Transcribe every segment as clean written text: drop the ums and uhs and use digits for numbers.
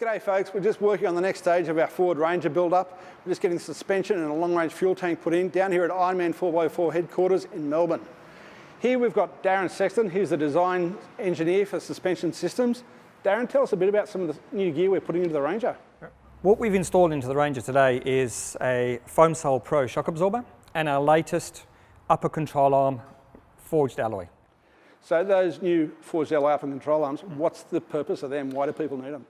G'day folks, we're just working on the next stage of our Ford Ranger build-up. We're just getting suspension and a long-range fuel tank put in down here at Ironman 4x4 headquarters in Melbourne. Here we've got Darren Sexton, who's the design engineer for suspension systems. Darren, tell us a bit about some of the new gear we're putting into the Ranger. What we've installed into the Ranger today is a Foam Cell Pro shock absorber and our latest upper control arm forged alloy. So those new forged alloy upper control arms, what's the purpose of them? Why do people need them?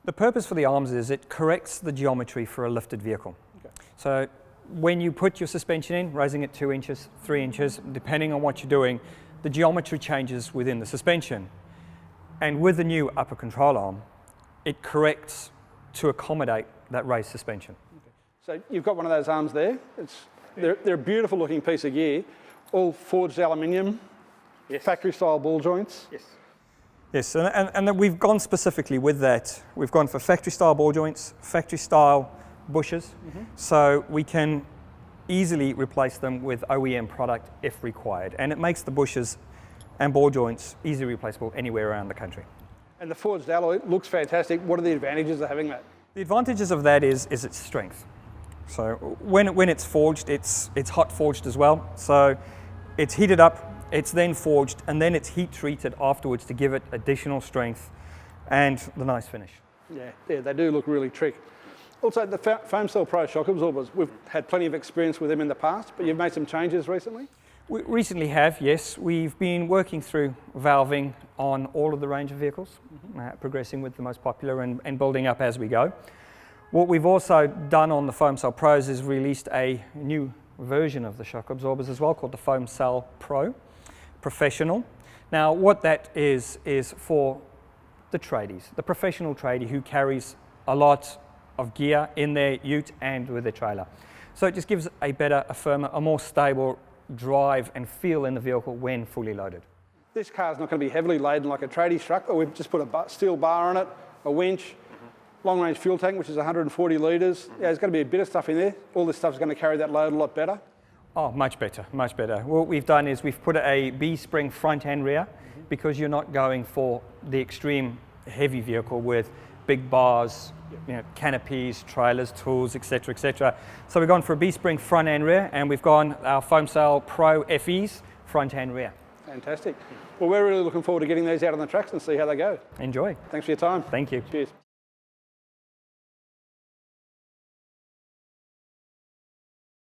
The purpose for the arms is it corrects the geometry for a lifted vehicle. Okay. So when you put your suspension in, raising it 2 inches, 3 inches, depending on what you're doing, the geometry changes within the suspension. And with the new upper control arm, it corrects to accommodate that raised suspension. Okay. So you've got one of those arms there. They're a beautiful looking piece of gear, all forged aluminium, yes. Factory style ball joints. Yes. Yes, and we've gone specifically with that. We've gone for factory style ball joints, factory style bushes, so we can easily replace them with OEM product if required. And it makes the bushes and ball joints easily replaceable anywhere around the country. And the forged alloy looks fantastic. What are the advantages of having that? The advantages of that is its strength. So when it's forged, it's hot forged as well. So it's heated up, it's then forged, and then it's heat treated afterwards to give it additional strength and the nice finish. Yeah, they do look really trick. Also, the Foam Cell Pro shock absorbers, we've had plenty of experience with them in the past, but you've made some changes recently? We recently have, yes. We've been working through valving on all of the Ranger vehicles, progressing with the most popular and building up as we go. What we've also done on the Foam Cell Pros is released a new version of the shock absorbers as well, called the Foam Cell Pro Professional. Now what that is for the tradies, the professional tradie who carries a lot of gear in their ute and with their trailer. So it just gives a better, a firmer, a more stable drive and feel in the vehicle when fully loaded. This car's not going to be heavily laden like a tradie truck, or we've just put a steel bar on it, a winch, long-range fuel tank, which is 140 litres. Yeah, there's going to be a bit of stuff in there. All this stuff's going to carry that load a lot better. Oh, much better, much better. What we've done is we've put a B-spring front and rear because you're not going for the extreme heavy vehicle with big bars, canopies, trailers, tools, etc., etc. So we've gone for a B-spring front and rear, and we've gone our Foam Cell Pro FEs front and rear. Fantastic. Well, we're really looking forward to getting these out on the tracks and see how they go. Enjoy. Thanks for your time. Thank you. Cheers.